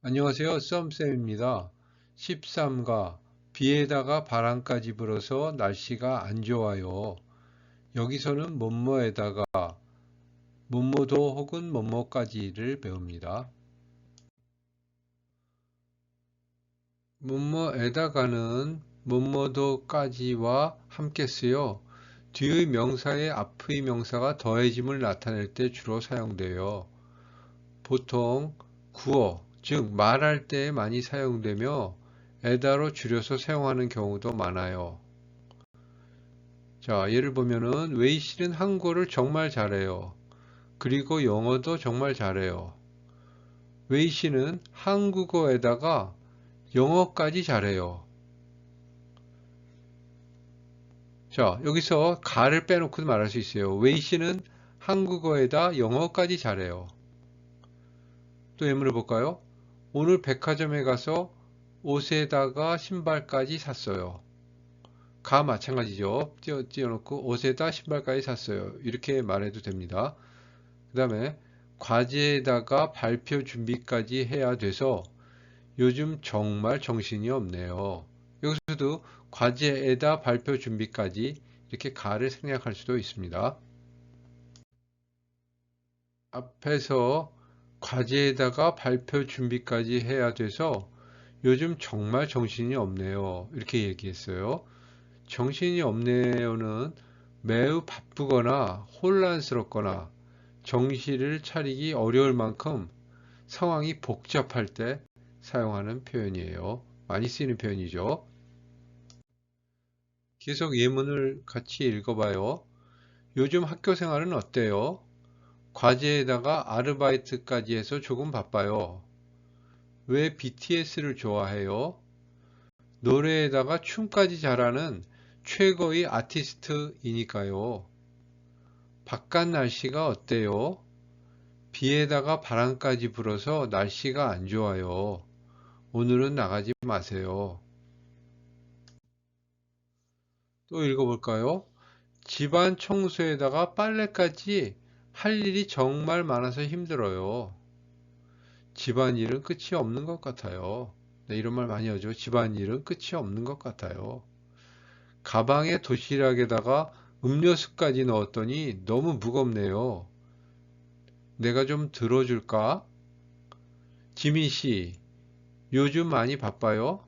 안녕하세요. 썸쌤입니다. 13가 비에다가 바람까지 불어서 날씨가 안 좋아요. 여기서는 뭐뭐에다가 뭐뭐도 혹은 뭐뭐까지를 배웁니다. 뭐뭐에다가는 뭐뭐도까지와 함께 쓰여 뒤의 명사에 앞의 명사가 더해짐을 나타낼 때 주로 사용돼요. 보통 구어, 즉 말할 때 많이 사용되며 에다로 줄여서 사용하는 경우도 많아요. 자, 예를 보면은 웨이 씨는 한국어를 정말 잘해요. 그리고 영어도 정말 잘해요. 웨이 씨는 한국어에다가 영어까지 잘해요. 자, 여기서 가를 빼놓고 말할 수 있어요. 웨이 씨는 한국어에다 영어까지 잘해요. 또 예문을 볼까요? 오늘 백화점에 가서 옷에다가 신발까지 샀어요. 가 마찬가지죠. 띄워놓고 옷에다 신발까지 샀어요. 이렇게 말해도 됩니다. 그 다음에 과제에다가 발표 준비까지 해야 돼서 요즘 정말 정신이 없네요. 여기서도 과제에다 발표 준비까지 이렇게 가를 생략할 수도 있습니다. 앞에서 과제에다가 발표 준비까지 해야 돼서 요즘 정말 정신이 없네요. 이렇게 얘기했어요. 정신이 없네요는 매우 바쁘거나 혼란스럽거나 정신을 차리기 어려울 만큼 상황이 복잡할 때 사용하는 표현이에요. 많이 쓰이는 표현이죠. 계속 예문을 같이 읽어봐요. 요즘 학교 생활은 어때요? 과제에다가 아르바이트까지 해서 조금 바빠요. 왜 BTS를 좋아해요? 노래에다가 춤까지 잘하는 최고의 아티스트이니까요. 바깥 날씨가 어때요? 비에다가 바람까지 불어서 날씨가 안 좋아요. 오늘은 나가지 마세요. 또 읽어볼까요? 집안 청소에다가 빨래까지 할 일이 정말 많아서 힘들어요. 집안일은 끝이 없는 것 같아요. 네, 이런 말 많이 하죠. 집안일은 끝이 없는 것 같아요. 가방에 도시락에다가 음료수까지 넣었더니 너무 무겁네요. 내가 좀 들어줄까? 지민 씨, 요즘 많이 바빠요?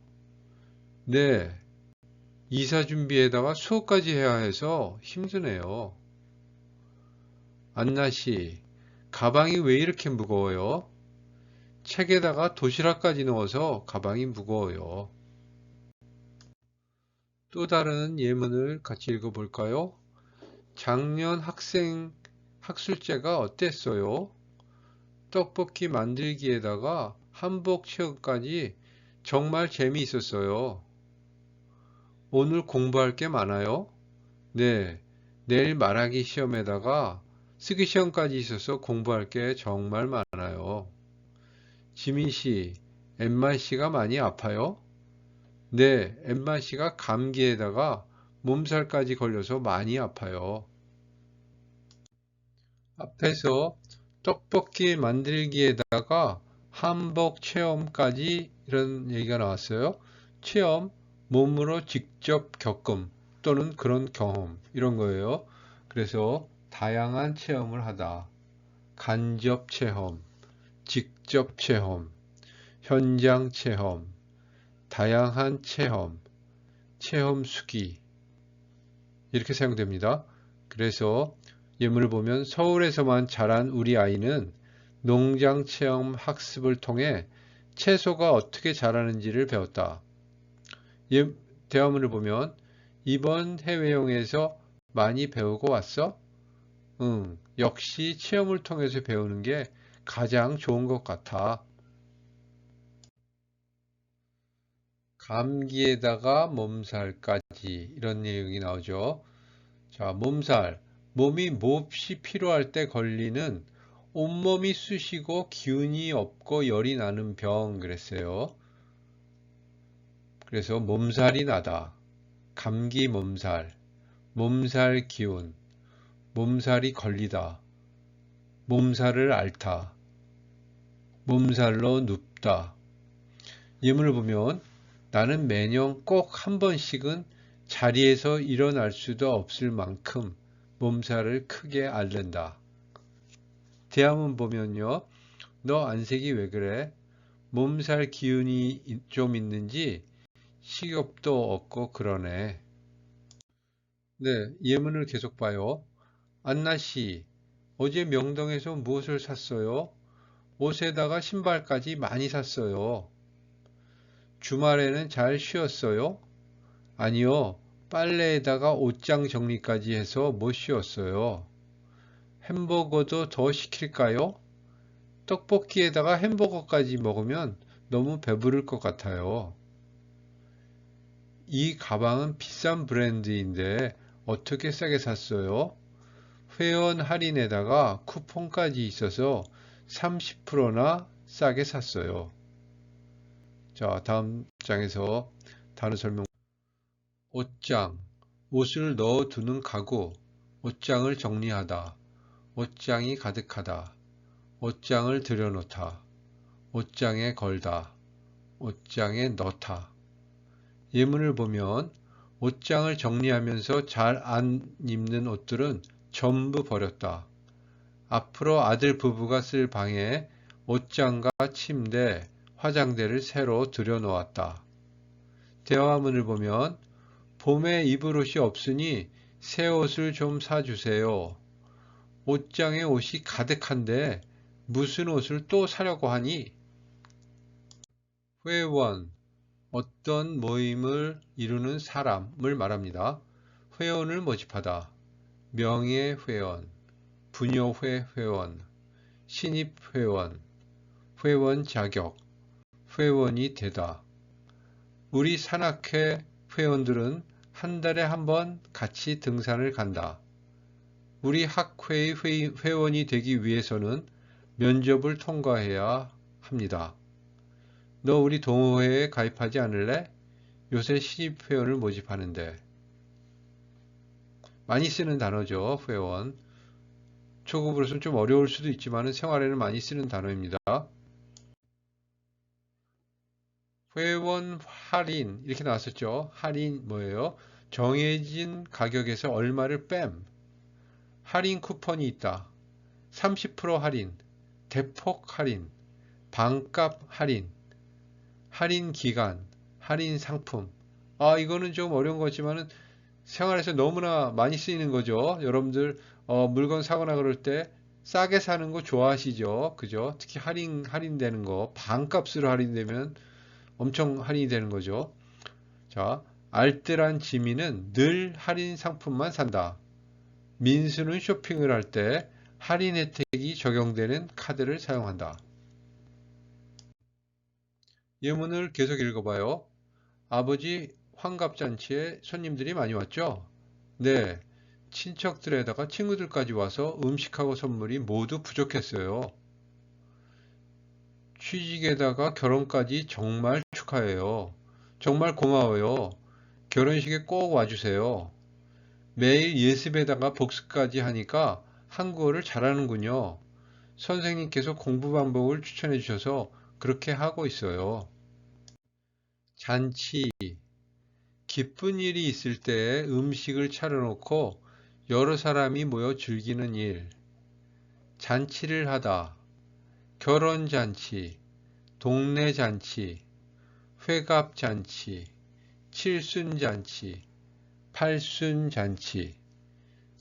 네, 이사 준비에다가 수업까지 해야 해서 힘드네요. 안나 씨, 가방이 왜 이렇게 무거워요? 책에다가 도시락까지 넣어서 가방이 무거워요. 또 다른 예문을 같이 읽어볼까요? 작년 학술제가 어땠어요? 떡볶이 만들기에다가 한복 체험까지 정말 재미있었어요. 오늘 공부할 게 많아요? 네, 내일 말하기 시험에다가 쓰기 시험까지 있어서 공부할 게 정말 많아요. 지민 씨, 엠마 씨가 많이 아파요? 네, 엠마 씨가 감기에다가 몸살까지 걸려서 많이 아파요. 앞에서 떡볶이 만들기에다가 한복 체험까지 이런 얘기가 나왔어요. 체험, 몸으로 직접 겪음 또는 그런 경험 이런 거예요. 그래서 다양한 체험을 하다. 간접 체험, 직접 체험, 현장 체험, 다양한 체험, 체험 수기 이렇게 사용됩니다. 그래서 예문을 보면 서울에서만 자란 우리 아이는 농장 체험 학습을 통해 채소가 어떻게 자라는지를 배웠다. 대화문을 보면 이번 해외여행에서 많이 배우고 왔어? 응, 역시 체험을 통해서 배우는 게 가장 좋은 것 같아. 감기에다가 몸살까지 이런 내용이 나오죠. 자, 몸살. 몸이 몹시 피로할 때 걸리는 온몸이 쑤시고 기운이 없고 열이 나는 병 그랬어요. 그래서 몸살이 나다. 감기 몸살, 몸살 기운, 몸살이 걸리다, 몸살을 앓다, 몸살로 눕다. 예문을 보면 나는 매년 꼭 한 번씩은 자리에서 일어날 수도 없을 만큼 몸살을 크게 앓는다. 대화문 보면요. 너 안색이 왜 그래? 몸살 기운이 좀 있는지 식욕도 없고 그러네. 네, 예문을 계속 봐요. 안나 씨, 어제 명동에서 무엇을 샀어요? 옷에다가 신발까지 많이 샀어요. 주말에는 잘 쉬었어요? 아니요, 빨래에다가 옷장 정리까지 해서 못 쉬었어요. 햄버거도 더 시킬까요? 떡볶이에다가 햄버거까지 먹으면 너무 배부를 것 같아요. 이 가방은 비싼 브랜드인데 어떻게 싸게 샀어요? 회원 할인에다가 쿠폰까지 있어서 30%나 싸게 샀어요. 자, 다음 장에서 단어 설명. 옷장, 옷을 넣어두는 가구, 옷장을 정리하다, 옷장이 가득하다, 옷장을 들여놓다, 옷장에 걸다, 옷장에 넣다. 예문을 보면 옷장을 정리하면서 잘 안 입는 옷들은 전부 버렸다. 앞으로 아들 부부가 쓸 방에 옷장과 침대, 화장대를 새로 들여놓았다. 대화문을 보면 봄에 입을 옷이 없으니 새 옷을 좀 사주세요. 옷장에 옷이 가득한데 무슨 옷을 또 사려고 하니? 회원, 어떤 모임을 이루는 사람을 말합니다. 회원을 모집하다. 명예회원, 부녀회 회원, 신입회원, 회원 자격, 회원이 되다. 우리 산악회 회원들은 한 달에 한 번 같이 등산을 간다. 우리 학회의 회원이 되기 위해서는 면접을 통과해야 합니다. 너 우리 동호회에 가입하지 않을래? 요새 신입회원을 모집하는데. 많이 쓰는 단어죠, 회원. 초급으로서는 좀 어려울 수도 있지만 생활에는 많이 쓰는 단어입니다. 회원 할인 이렇게 나왔었죠. 할인 뭐예요? 정해진 가격에서 얼마를 뺨. 할인 쿠폰이 있다. 30% 할인, 대폭 할인, 반값 할인, 할인 기간, 할인 상품. 아, 이거는 좀 어려운 거지만은 생활에서 너무나 많이 쓰이는 거죠. 여러분들 물건 사거나 그럴 때 싸게 사는 거 좋아하시죠? 그죠? 특히 할인되는 거, 반값으로 할인되면 엄청 할인이 되는 거죠. 자, 알뜰한 지민은 늘 할인 상품만 산다. 민수는 쇼핑을 할 때 할인 혜택이 적용되는 카드를 사용한다. 예문을 계속 읽어봐요. 아버지 환갑잔치에 손님들이 많이 왔죠? 네. 친척들에다가 친구들까지 와서 음식하고 선물이 모두 부족했어요. 취직에다가 결혼까지 정말 축하해요. 정말 고마워요. 결혼식에 꼭 와주세요. 매일 예습에다가 복습까지 하니까 한국어를 잘하는군요. 선생님께서 공부 방법을 추천해 주셔서 그렇게 하고 있어요. 잔치, 기쁜 일이 있을 때 음식을 차려놓고 여러 사람이 모여 즐기는 일. 잔치를 하다, 결혼잔치, 동네잔치, 회갑잔치, 칠순잔치, 팔순잔치.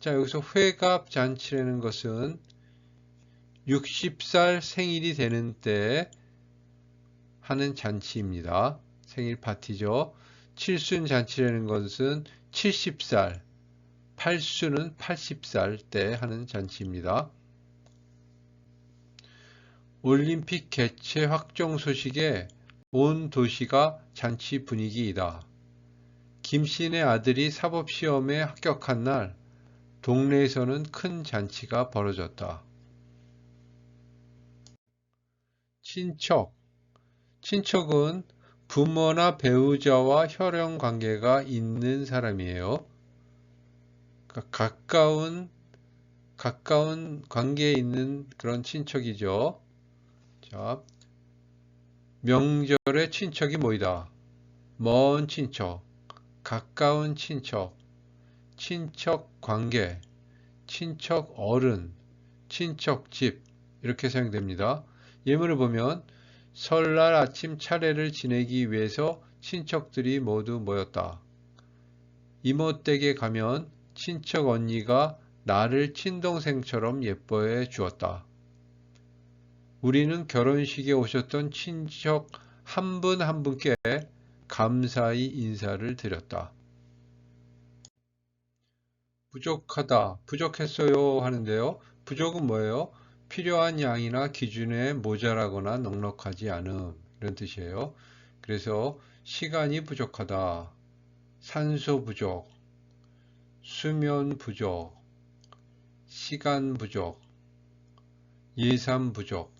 자, 여기서 회갑잔치라는 것은 60살 생일이 되는 때 하는 잔치입니다. 생일 파티죠. 칠순잔치라는 것은 70살, 팔순은 80살 때 하는 잔치입니다. 올림픽 개최 확정 소식에 온 도시가 잔치 분위기이다. 김씨네 아들이 사법시험에 합격한 날 동네에서는 큰 잔치가 벌어졌다. 친척. 친척은 부모나 배우자와 혈연 관계가 있는 사람이에요. 그러니까 가까운 관계에 있는 그런 친척이죠. 자, 명절에 친척이 모이다. 먼 친척, 가까운 친척, 친척 관계, 친척 어른, 친척 집 이렇게 사용됩니다. 예문을 보면 설날 아침 차례를 지내기 위해서 친척들이 모두 모였다. 이모 댁에 가면 친척 언니가 나를 친동생처럼 예뻐해 주었다. 우리는 결혼식에 오셨던 친척 한 분 한 분께 감사히 인사를 드렸다. 부족하다, 부족했어요 하는데요. 부족은 뭐예요? 필요한 양이나 기준에 모자라거나 넉넉하지 않음 이런 뜻이에요. 그래서 시간이 부족하다, 산소 부족, 수면 부족, 시간 부족, 예산 부족,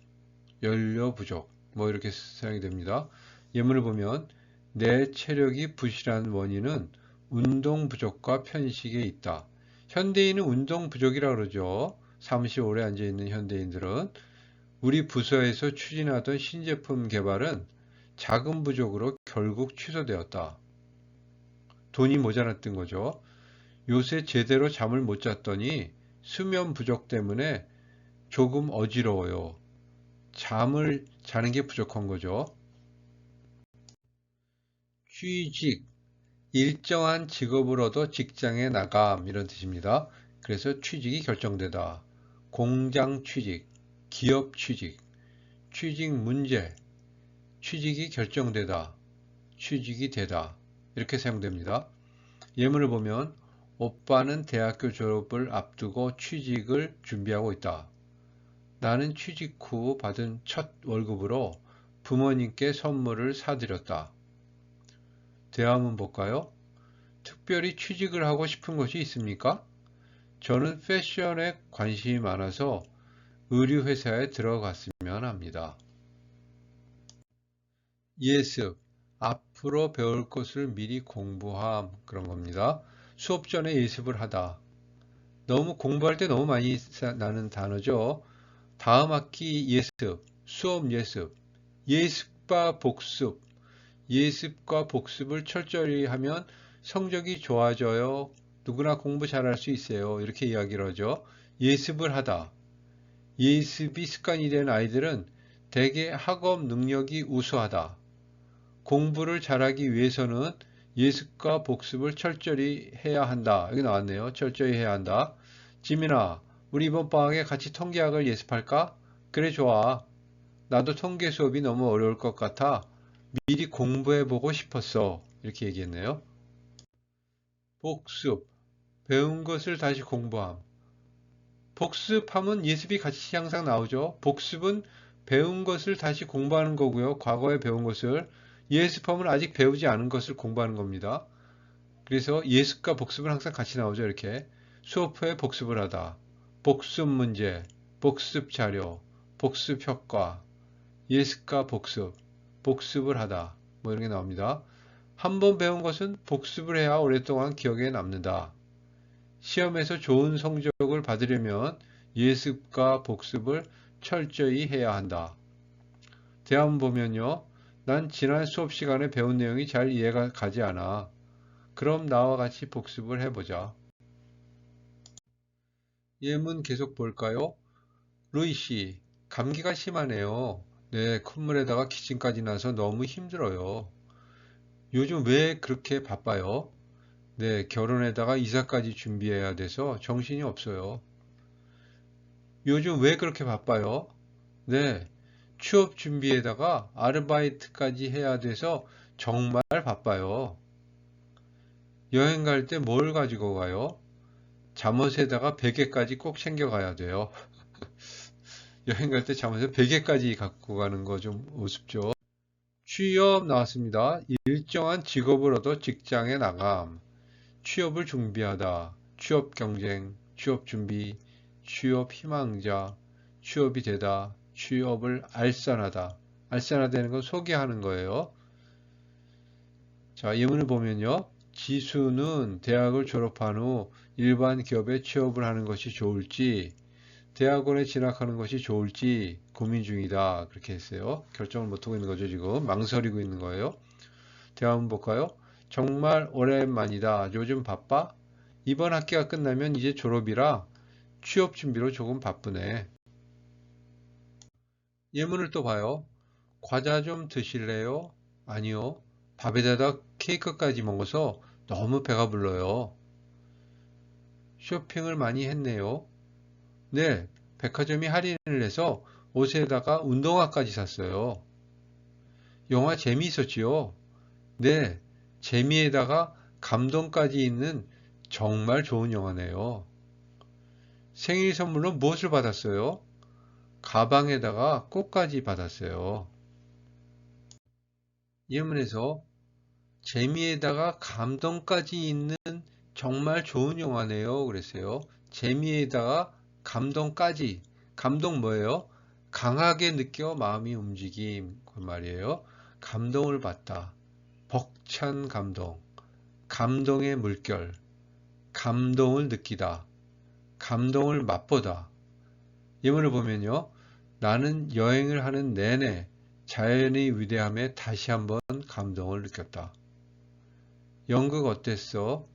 연료 부족 뭐 이렇게 사용이 됩니다. 예문을 보면 내 체력이 부실한 원인은 운동 부족과 편식에 있다. 현대인은 운동 부족이라고 그러죠. 사무실 오래 앉아 있는 현대인들은. 우리 부서에서 추진하던 신제품 개발은 자금 부족으로 결국 취소되었다. 돈이 모자랐던 거죠. 요새 제대로 잠을 못 잤더니 수면 부족 때문에 조금 어지러워요. 잠을 자는 게 부족한 거죠. 취직, 일정한 직업을 얻어 직장에 나감 이런 뜻입니다. 그래서 취직이 결정되다. 공장 취직, 기업 취직, 취직 문제, 취직이 결정되다, 취직이 되다 이렇게 사용됩니다. 예문을 보면 오빠는 대학교 졸업을 앞두고 취직을 준비하고 있다. 나는 취직 후 받은 첫 월급으로 부모님께 선물을 사드렸다. 대화문 볼까요? 특별히 취직을 하고 싶은 것이 있습니까? 저는 패션에 관심이 많아서 의류회사에 들어갔으면 합니다. 예습, 앞으로 배울 것을 미리 공부함 그런 겁니다. 수업 전에 예습을 하다. 너무 공부할 때 너무 많이 나는 단어죠. 다음 학기 예습, 수업 예습, 예습과 복습, 예습과 복습을 철저히 하면 성적이 좋아져요. 누구나 공부 잘할 수 있어요. 이렇게 이야기를 하죠. 예습을 하다. 예습이 습관이 된 아이들은 대개 학업 능력이 우수하다. 공부를 잘하기 위해서는 예습과 복습을 철저히 해야 한다. 여기 나왔네요. 철저히 해야 한다. 지민아, 우리 이번 방학에 같이 통계학을 예습할까? 그래, 좋아. 나도 통계 수업이 너무 어려울 것 같아. 미리 공부해보고 싶었어. 이렇게 얘기했네요. 복습, 배운 것을 다시 공부함. 복습하면 예습이 같이 항상 나오죠. 복습은 배운 것을 다시 공부하는 거고요. 과거에 배운 것을. 예습하면 아직 배우지 않은 것을 공부하는 겁니다. 그래서 예습과 복습은 항상 같이 나오죠. 이렇게. 수업 후에 복습을 하다. 복습 문제, 복습 자료, 복습 효과, 예습과 복습, 복습을 하다. 뭐 이런 게 나옵니다. 한 번 배운 것은 복습을 해야 오랫동안 기억에 남는다. 시험에서 좋은 성적을 받으려면 예습과 복습을 철저히 해야 한다. 대화문 보면요. 난 지난 수업 시간에 배운 내용이 잘 이해가 가지 않아. 그럼 나와 같이 복습을 해보자. 예문 계속 볼까요? 루이 씨, 감기가 심하네요. 네, 콧물에다가 기침까지 나서 너무 힘들어요. 요즘 왜 그렇게 바빠요? 네, 결혼에다가 이사까지 준비해야 돼서 정신이 없어요. 요즘 왜 그렇게 바빠요? 네, 취업 준비에다가 아르바이트까지 해야 돼서 정말 바빠요. 여행 갈 때 뭘 가지고 가요? 잠옷에다가 베개까지 꼭 챙겨가야 돼요. 여행 갈 때 잠옷에 베개까지 갖고 가는 거 좀 우습죠. 취업 나왔습니다. 일정한 직업을 얻어 직장에 나감. 취업을 준비하다. 취업 경쟁, 취업 준비, 취업 희망자, 취업이 되다, 취업을 알선하다. 알선하다는 건 소개하는 거예요. 자, 예문을 보면요. 지수는 대학을 졸업한 후 일반 기업에 취업을 하는 것이 좋을지, 대학원에 진학하는 것이 좋을지 고민 중이다. 그렇게 했어요. 결정을 못하고 있는 거죠, 지금. 망설이고 있는 거예요. 대화 한번 볼까요? 정말 오랜만이다. 요즘 바빠? 이번 학기가 끝나면 이제 졸업이라 취업 준비로 조금 바쁘네. 예문을 또 봐요. 과자 좀 드실래요? 아니요. 밥에다가 케이크까지 먹어서 너무 배가 불러요. 쇼핑을 많이 했네요. 네, 백화점이 할인을 해서 옷에다가 운동화까지 샀어요. 영화 재미있었지요? 네, 재미에다가 감동까지 있는 정말 좋은 영화네요. 생일 선물로 무엇을 받았어요? 가방에다가 꽃까지 받았어요. 예문에서 재미에다가 감동까지 있는 정말 좋은 영화네요. 그랬어요. 재미에다가 감동까지. 감동 뭐예요? 강하게 느껴 마음이 움직임. 그 말이에요. 감동을 받다. 벅찬 감동. 감동의 물결. 감동을 느끼다. 감동을 맛보다. 예문을 보면요. 나는 여행을 하는 내내 자연의 위대함에 다시 한번 감동을 느꼈다. 연극 어땠어?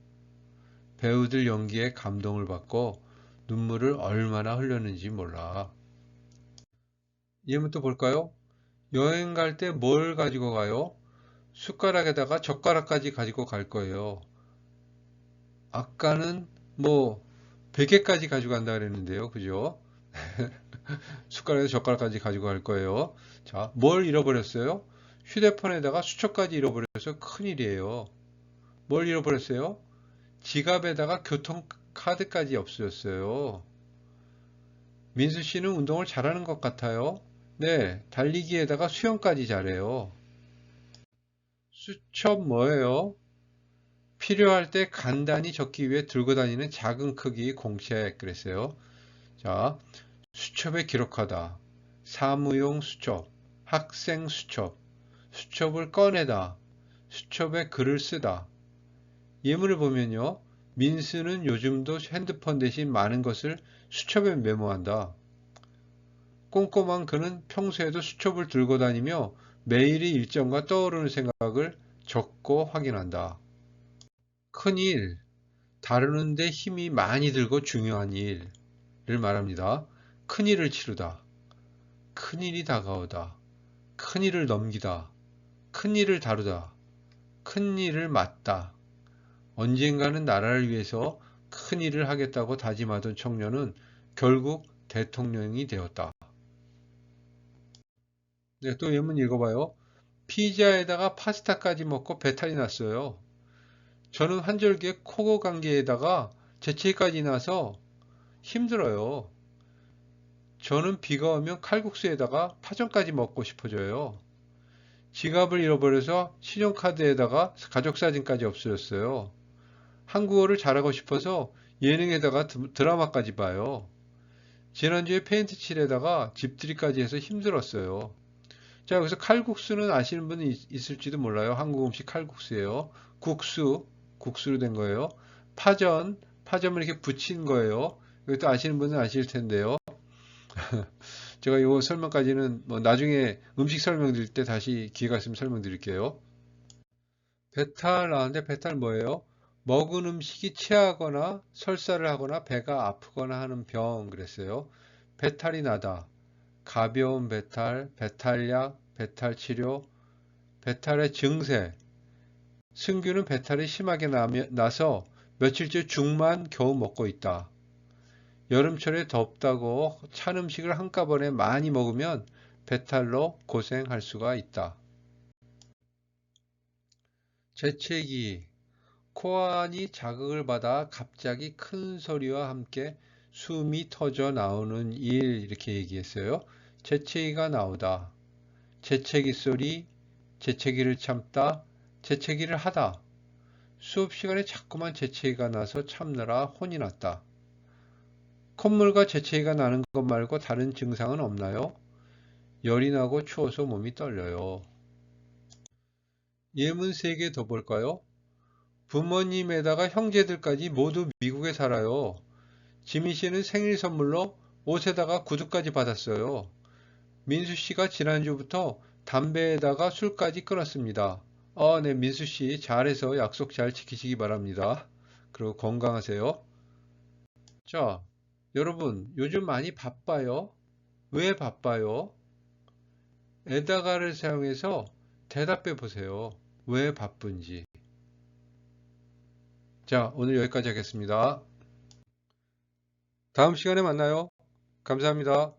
배우들 연기에 감동을 받고 눈물을 얼마나 흘렸는지 몰라. 예문부터 볼까요? 여행 갈 때 뭘 가지고 가요? 숟가락에다가 젓가락까지 가지고 갈 거예요. 아까는 뭐 베개까지 가지고 간다 그랬는데요. 그죠? 숟가락에서 젓가락까지 가지고 갈 거예요. 자, 뭘 잃어버렸어요? 휴대폰에다가 수첩까지 잃어버려서 큰일이에요. 뭘 잃어버렸어요? 지갑에다가 교통카드까지 없어졌어요. 민수 씨는 운동을 잘하는 것 같아요. 네, 달리기에다가 수영까지 잘해요. 수첩 뭐예요? 필요할 때 간단히 적기 위해 들고 다니는 작은 크기 공책 그랬어요. 자, 수첩에 기록하다. 사무용 수첩, 학생 수첩, 수첩을 꺼내다, 수첩에 글을 쓰다. 예문을 보면요. 민수는 요즘도 핸드폰 대신 많은 것을 수첩에 메모한다. 꼼꼼한 그는 평소에도 수첩을 들고 다니며 매일의 일정과 떠오르는 생각을 적고 확인한다. 큰일, 다루는데 힘이 많이 들고 중요한 일을 말합니다. 큰일을 치르다, 큰일이 다가오다, 큰일을 넘기다, 큰일을 다루다, 큰일을 맡다. 언젠가는 나라를 위해서 큰일을 하겠다고 다짐하던 청년은 결국 대통령이 되었다. 네, 또 예문 읽어봐요. 피자에다가 파스타까지 먹고 배탈이 났어요. 저는 한절기에 코고 감기에다가 재채기까지 나서 힘들어요. 저는 비가 오면 칼국수에다가 파전까지 먹고 싶어져요. 지갑을 잃어버려서 신용카드에다가 가족사진까지 없어졌어요. 한국어를 잘하고 싶어서 예능에다가 드라마까지 봐요. 지난주에 페인트 칠에다가 집들이까지 해서 힘들었어요. 자, 여기서 칼국수는 아시는 분이 있을지도 몰라요. 한국 음식 칼국수예요. 국수, 국수로 된 거예요. 파전, 파전을 이렇게 붙인 거예요. 이것도 아시는 분은 아실 텐데요. 제가 이 설명까지는 뭐 나중에 음식 설명드릴 때 다시 기회가 있으면 설명드릴게요. 배탈 나왔는데 배탈 뭐예요? 먹은 음식이 체하거나 설사를 하거나 배가 아프거나 하는 병 그랬어요. 배탈이 나다. 가벼운 배탈, 배탈약, 배탈치료, 배탈의 증세. 승규는 배탈이 심하게 나서 며칠째 죽만 겨우 먹고 있다. 여름철에 덥다고 찬 음식을 한꺼번에 많이 먹으면 배탈로 고생할 수가 있다. 재채기. 코안이 자극을 받아 갑자기 큰 소리와 함께 숨이 터져 나오는 일 이렇게 얘기했어요. 재채기가 나오다. 재채기 소리, 재채기를 참다, 재채기를 하다. 수업 시간에 자꾸만 재채기가 나서 참느라 혼이 났다. 콧물과 재채기가 나는 것 말고 다른 증상은 없나요? 열이 나고 추워서 몸이 떨려요. 예문 3개 더 볼까요? 부모님에다가 형제들까지 모두 미국에 살아요. 지민 씨는 생일 선물로 옷에다가 구두까지 받았어요. 민수 씨가 지난주부터 담배에다가 술까지 끊었습니다. 네, 민수 씨 잘해서 약속 잘 지키시기 바랍니다. 그리고 건강하세요. 자, 여러분, 요즘 많이 바빠요? 왜 바빠요? 에다가를 사용해서 대답해 보세요. 왜 바쁜지. 자, 오늘 여기까지 하겠습니다. 다음 시간에 만나요. 감사합니다.